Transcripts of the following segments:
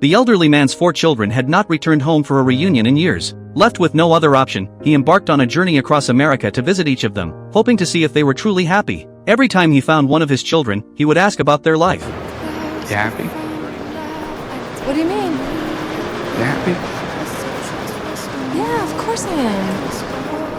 The elderly man's 4 children had not returned home for a reunion in years. Left with no other option, he embarked on a journey across America to visit each of them, hoping to see if they were truly happy. Every time he found one of his children, he would ask about their life. You happy? What do you mean? You happy? Yeah, of course I am.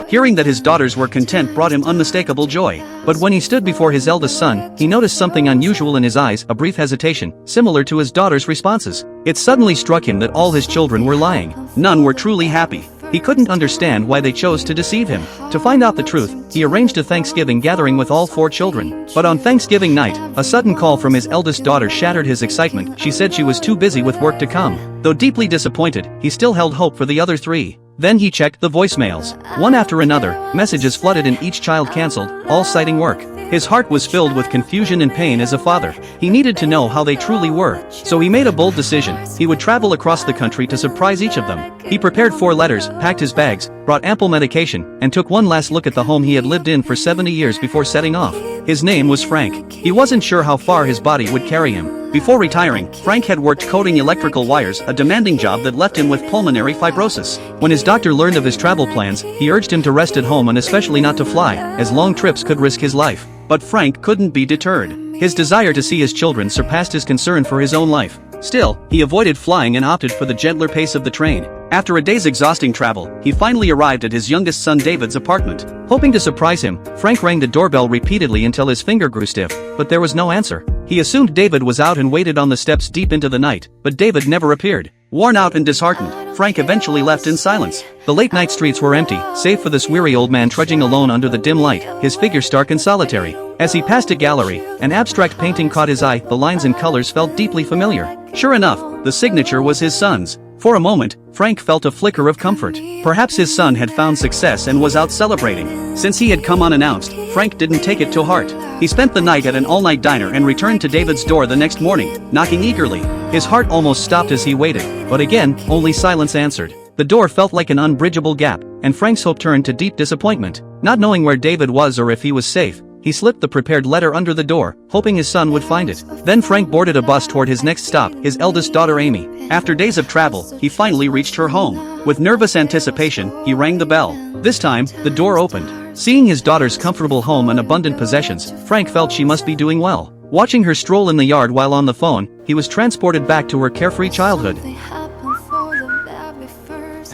Hearing that his daughters were content brought him unmistakable joy. But when he stood before his eldest son, he noticed something unusual in his eyes, a brief hesitation, similar to his daughter's responses. It suddenly struck him that all his children were lying. None were truly happy. He couldn't understand why they chose to deceive him. To find out the truth, he arranged a Thanksgiving gathering with all 4 children. But on Thanksgiving night, a sudden call from his eldest daughter shattered his excitement. She said she was too busy with work to come. Though deeply disappointed, he still held hope for the other 3. Then he checked the voicemails. One after another, messages flooded and each child canceled, all citing work. His heart was filled with confusion and pain as a father. He needed to know how they truly were. So he made a bold decision. He would travel across the country to surprise each of them. He prepared 4 letters, packed his bags, brought ample medication, and took one last look at the home he had lived in for 70 years before setting off. His name was Frank. He wasn't sure how far his body would carry him. Before retiring, Frank had worked coating electrical wires, a demanding job that left him with pulmonary fibrosis. When his doctor learned of his travel plans, he urged him to rest at home and especially not to fly, as long trips could risk his life. But Frank couldn't be deterred. His desire to see his children surpassed his concern for his own life. Still, he avoided flying and opted for the gentler pace of the train. After a day's exhausting travel, he finally arrived at his youngest son David's apartment. Hoping to surprise him, Frank rang the doorbell repeatedly until his finger grew stiff, but there was no answer. He assumed David was out and waited on the steps deep into the night, but David never appeared. Worn out and disheartened, Frank eventually left in silence. The late-night streets were empty, save for this weary old man trudging alone under the dim light, his figure stark and solitary. As he passed a gallery, an abstract painting caught his eye. The lines and colors felt deeply familiar. Sure enough, the signature was his son's. For a moment, Frank felt a flicker of comfort. Perhaps his son had found success and was out celebrating. Since he had come unannounced, Frank didn't take it to heart. He spent the night at an all-night diner and returned to David's door the next morning, knocking eagerly. His heart almost stopped as he waited, but again, only silence answered. The door felt like an unbridgeable gap, and Frank's hope turned to deep disappointment. Not knowing where David was or if he was safe, he slipped the prepared letter under the door, hoping his son would find it. Then Frank boarded a bus toward his next stop, his eldest daughter Amy. After days of travel, he finally reached her home. With nervous anticipation, he rang the bell. This time, the door opened. Seeing his daughter's comfortable home and abundant possessions, Frank felt she must be doing well. Watching her stroll in the yard while on the phone, he was transported back to her carefree childhood.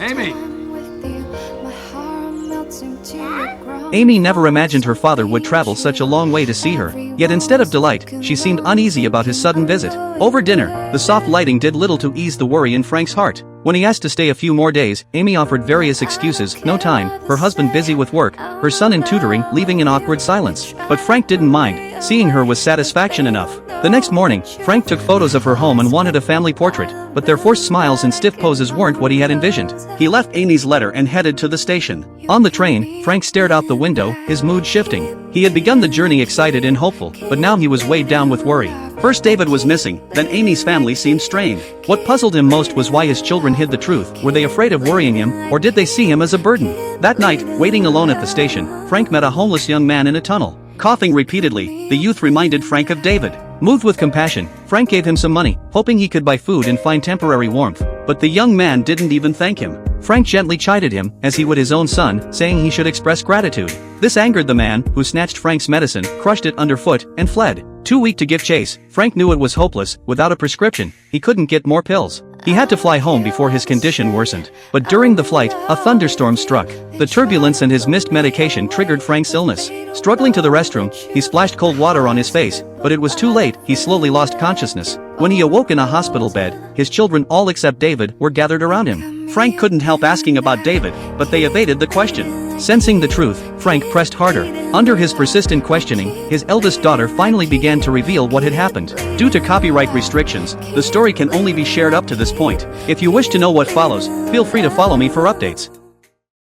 Amy! Amy never imagined her father would travel such a long way to see her, yet instead of delight, she seemed uneasy about his sudden visit. Over dinner, the soft lighting did little to ease the worry in Frank's heart. When he asked to stay a few more days, Amy offered various excuses: no time, her husband busy with work, her son in tutoring, leaving in awkward silence. But Frank didn't mind, seeing her was satisfaction enough. The next morning, Frank took photos of her home and wanted a family portrait, but their forced smiles and stiff poses weren't what he had envisioned. He left Amy's letter and headed to the station. On the train, Frank stared out the window, his mood shifting. He had begun the journey excited and hopeful, but now he was weighed down with worry. First David was missing, then Amy's family seemed strained. What puzzled him most was why his children hid the truth. Were they afraid of worrying him, or did they see him as a burden? That night, waiting alone at the station, Frank met a homeless young man in a tunnel. Coughing repeatedly, the youth reminded Frank of David. Moved with compassion, Frank gave him some money, hoping he could buy food and find temporary warmth. But the young man didn't even thank him. Frank gently chided him, as he would his own son, saying he should express gratitude. This angered the man, who snatched Frank's medicine, crushed it underfoot, and fled. Too weak to give chase, Frank knew it was hopeless. Without a prescription, he couldn't get more pills. He had to fly home before his condition worsened. But during the flight, a thunderstorm struck. The turbulence and his missed medication triggered Frank's illness. Struggling to the restroom, he splashed cold water on his face, but it was too late. He slowly lost consciousness. When he awoke in a hospital bed, his children, all except David, were gathered around him. Frank couldn't help asking about David, but they evaded the question. Sensing the truth, Frank pressed harder. Under his persistent questioning, his eldest daughter finally began to reveal what had happened. Due to copyright restrictions, the story can only be shared up to this point. If you wish to know what follows, feel free to follow me for updates.